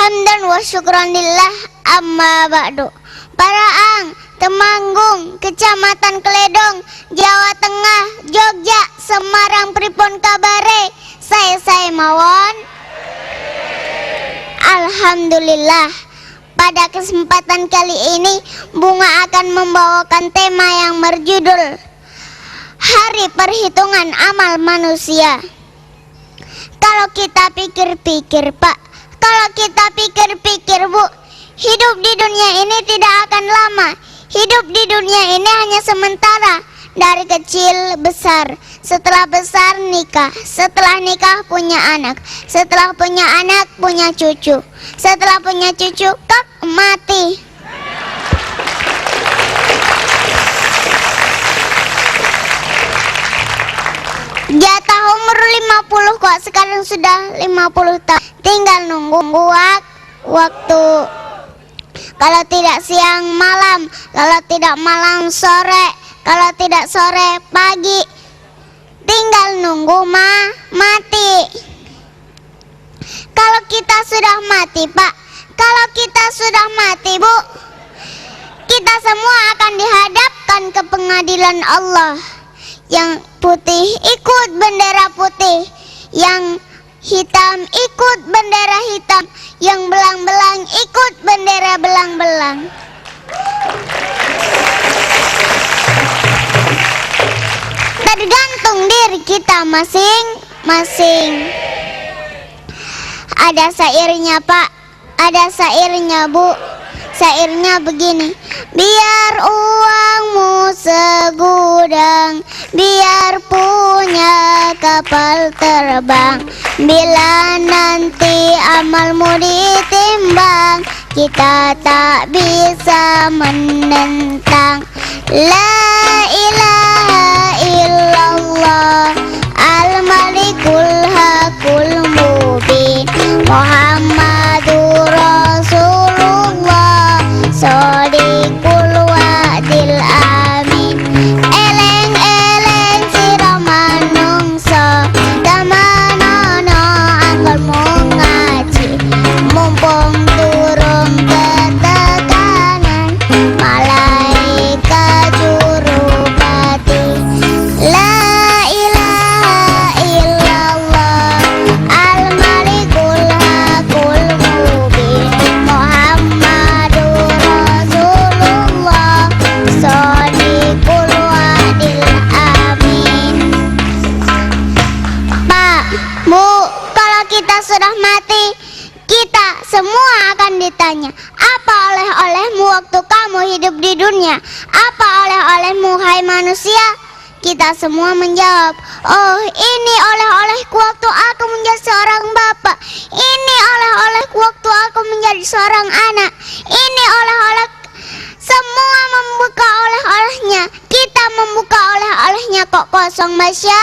Hamdan wa syukran lillah, amma ba'du. Paraang, Temanggung, Kecamatan Kledong, Jawa Tengah, Jogja, Semarang, pripun kabare? Saya mawon. Alhamdulillah. Pada kesempatan kali ini Bunga akan membawakan tema yang berjudul Hari Perhitungan Amal Manusia. Kalau kita pikir-pikir, Pak, kalau kita pikir-pikir, Bu, hidup di dunia ini tidak akan lama. Hidup di dunia ini hanya sementara. Dari kecil besar, setelah besar nikah, setelah nikah punya anak, setelah punya anak punya cucu, setelah punya cucu kak mati. Jatah umur 50 kok, sekarang sudah 50 tahun. Tinggal nunggu waktu. Kalau tidak siang malam, kalau tidak malam sore, kalau tidak sore pagi. Tinggal nunggu mati. Kalau kita sudah mati, Pak, kalau kita sudah mati, Bu, kita semua akan dihadapkan ke pengadilan Allah. Yang putih ikut bendera putih, yang hitam ikut bendera hitam, yang belang-belang ikut bendera belang-belang. Tergantung diri kita masing-masing. Ada syairnya, Pak, ada syairnya, Bu. Syairnya begini: biar uangmu segudang, biar punya kapal terbang, bila nanti amalmu ditimbang, kita tak bisa menentang. La ilaha illallah, al-malikul hakul mubin, Muhammadur Rasulullah, sadiqul wa'dil amin. Eleng-eleng sira manungsa, damanono anggon ngaji, mumpung durung ketekanan malaikat jurupati. La ilaha illallah, al-malikul hakul mubin, Muhammadur Rasulullah, sadiqul wa'dil amin. Pak, Bu, kalau kita sudah mati, kita semua akan ditanya, apa oleh-olehmu waktu kamu hidup di dunia? Apa oleh-olehmu, hai manusia? Kita semua menjawab, oh, ini oleh-olehku waktu aku menjadi seorang bapak, ini oleh-olehku waktu aku menjadi seorang anak, ini oleh-oleh. Semua membuka oleh-olehnya, kita membuka oleh-olehnya kok kosong, Masya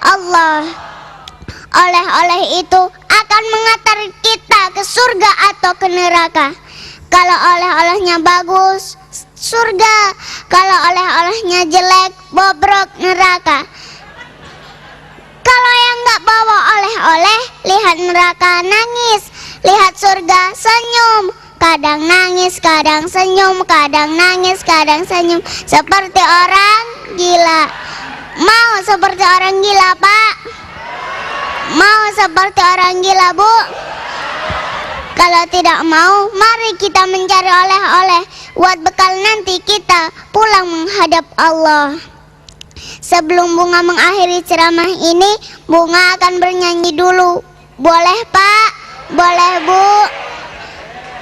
Allah. Oleh-oleh itu akan mengantar kita ke surga atau ke neraka. Kalau oleh-olehnya bagus, surga. Kalau oleh-olehnya jelek, bobrok, neraka. Kalau yang nggak bawa oleh-oleh, lihat neraka nangis, lihat surga senyum. Kadang nangis, kadang senyum, kadang nangis, kadang senyum, seperti orang gila. Mau seperti orang gila, Pak? Mau seperti orang gila, Bu? Kalau tidak mau, mari kita mencari oleh-oleh buat bekal nanti kita pulang menghadap Allah. Sebelum Bunga mengakhiri ceramah ini, Bunga akan bernyanyi dulu. Boleh, Pak? Boleh, Bu?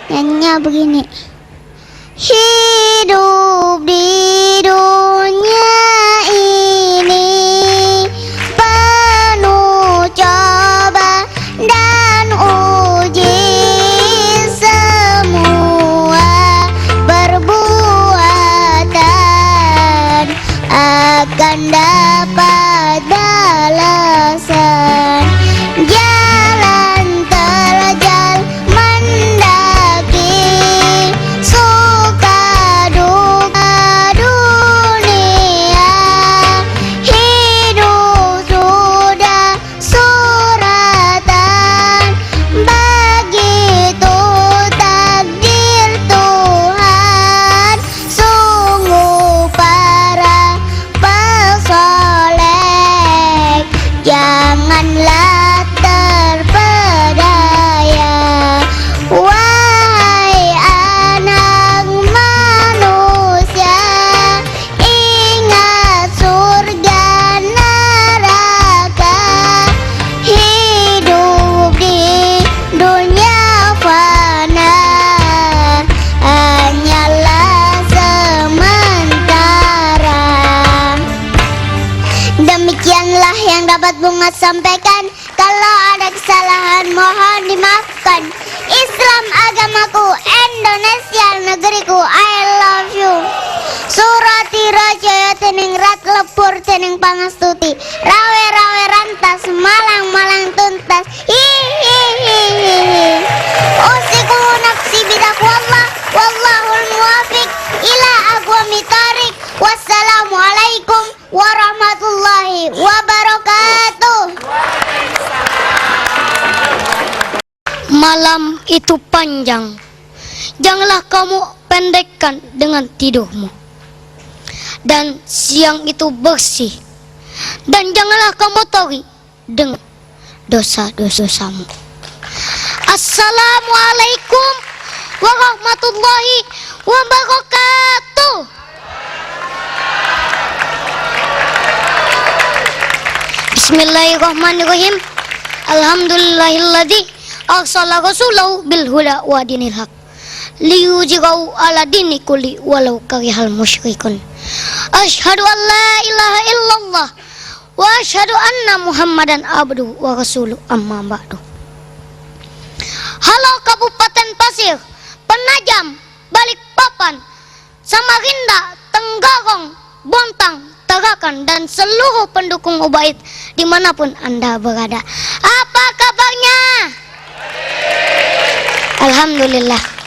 Nyanyinya begini. Hidup di dunia ini penuh coba dan uji, semua perbuatan akan dapat balasan. Jalan terjal mendaki, suka duka dunia, sampaikan. Kalau ada kesalahan mohon dimaafkan. Islam agamaku, Indonesia negeriku, I love you. Surati raja tening rat lepur tening pangastuti, rawe rawe rantas malang malang tuntas. Hihihihi. Usiku nafsi bidakwallah, wallahul muwafiq ila aqwamit thariq. Wassalamualaikum warahmatullahi wabarakatuh. Malam itu panjang, janganlah kamu pendekkan dengan tidurmu. Dan siang itu bersih, dan janganlah kamu tori dengan dosa-dosamu. Assalamualaikum warahmatullahi wabarakatuh. Bismillahirrahmanirrahim. Alhamdulillahilladzi arsala rasulahu bil huda wa dinil haq liyuzhirahu ala dini kulli walau karihal musyrikun. Asyhadu an la ilaha illallah wa asyhadu anna Muhammadan abduhu wa rasuluh, amma ba'du. Halo Kabupaten Pasir, Penajam, Balikpapan, Samarinda, Tenggarong, Bontang, Tarakan, dan seluruh pendukung Ubaid dimanapun Anda berada. Apa kabarnya? Alhamdulillah.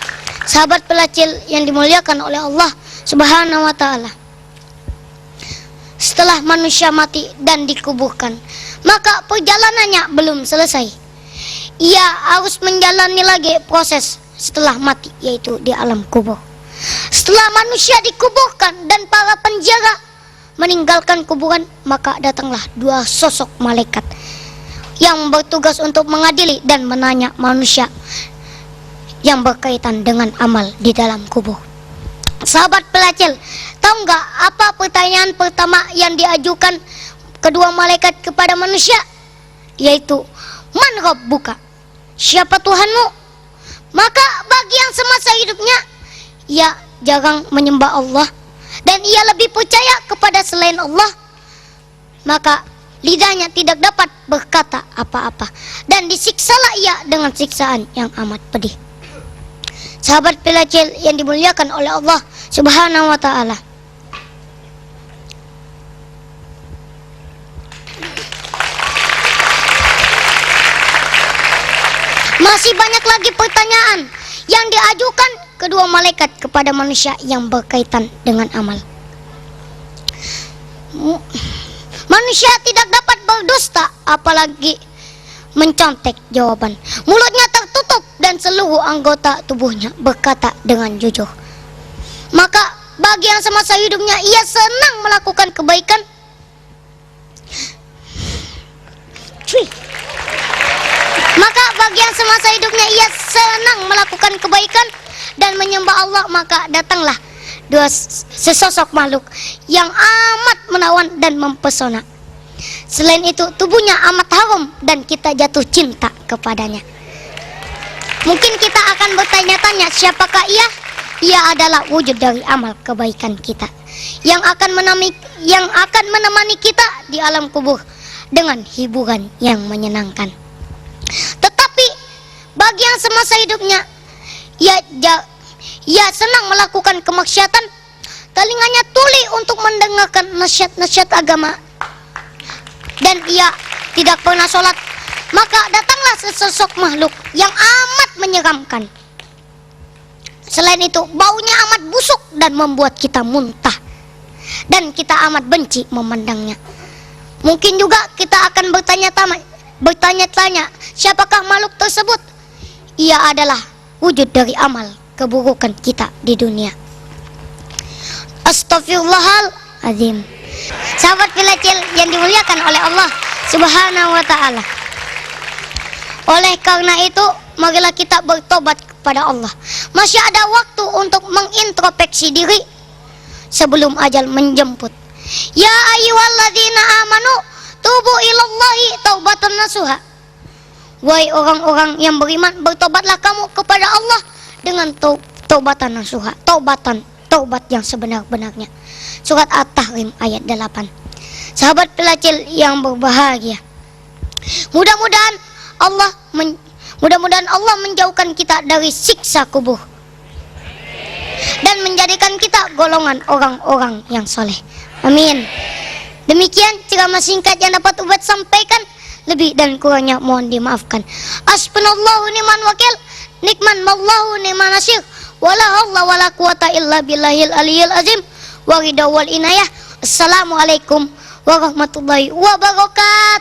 Sahabat pelacil yang dimuliakan oleh Allah Subhanahu wa ta'ala, setelah manusia mati dan dikuburkan, maka perjalanannya belum selesai. Ia harus menjalani lagi proses setelah mati, yaitu di alam kubur. Setelah manusia dikuburkan dan para penjaga meninggalkan kuburan, maka datanglah dua sosok malaikat yang bertugas untuk mengadili dan menanya manusia yang berkaitan dengan amal di dalam kubur. Sahabat pelacil, tahu nggak apa pertanyaan pertama yang diajukan kedua malaikat kepada manusia? Yaitu, man rabbuka? Siapa Tuhanmu? Maka bagi yang semasa hidupnya ia jarang menyembah Allah dan ia lebih percaya kepada selain Allah, maka lidahnya tidak dapat berkata apa-apa dan disiksalah ia dengan siksaan yang amat pedih. Sahabat pelacil yang dimuliakan oleh Allah Subhanahu wa ta'ala, masih banyak lagi pertanyaan yang diajukan kedua malaikat kepada manusia yang berkaitan dengan amal. Manusia tidak dapat berdusta apalagi mencontek jawaban. Mulutnya tertutup dan seluruh anggota tubuhnya berkata dengan jujur. Maka bagi yang semasa hidupnya ia senang melakukan kebaikan, dan menyembah Allah, maka datanglah dua sesosok makhluk yang amat menawan dan mempesona. Selain itu tubuhnya amat harum dan kita jatuh cinta kepadanya. Mungkin kita akan bertanya-tanya, siapakah ia? Ia adalah wujud dari amal kebaikan kita yang akan menemani kita di alam kubur dengan hiburan yang menyenangkan. Tetapi bagi yang semasa hidupnya ia senang melakukan kemaksiatan, telinganya tuli untuk mendengarkan nasihat-nasihat agama, dan ia tidak pernah sholat, maka datanglah sesosok makhluk yang amat menyeramkan. Selain itu baunya amat busuk dan membuat kita muntah, dan kita amat benci memandangnya. Mungkin juga kita akan bertanya-tanya, siapakah makhluk tersebut? Ia adalah wujud dari amal keburukan kita di dunia. Astaghfirullahaladzim. Sahabat pelacil yang dimuliakan oleh Allah Subhanahu wa ta'ala, oleh karena itu marilah kita bertobat kepada Allah. Masih ada waktu untuk mengintrospeksi diri sebelum ajal menjemput. Ya ayyuhalladzina amanu tubu ilallahi taubatan nasuha. Wahai orang-orang yang beriman, bertobatlah kamu kepada Allah dengan taubatan nasuha, taubat yang sebenar-benarnya. Surat At-Tahrim ayat 8. Sahabat pelacil yang berbahagia, Mudah-mudahan Allah menjauhkan kita dari siksa kubur dan menjadikan kita golongan orang-orang yang soleh. Amin. Demikian ceramah singkat yang dapat Ubaid sampaikan. Lebih dan kurangnya mohon dimaafkan. Hasbunallahu ni'mal wakil, nikman mallahu ni'man nasir. Wala haula wala quwata illa billahil aliyil azim. Wa ridha wal inayah. Assalamualaikum warahmatullahi wabarakatuh.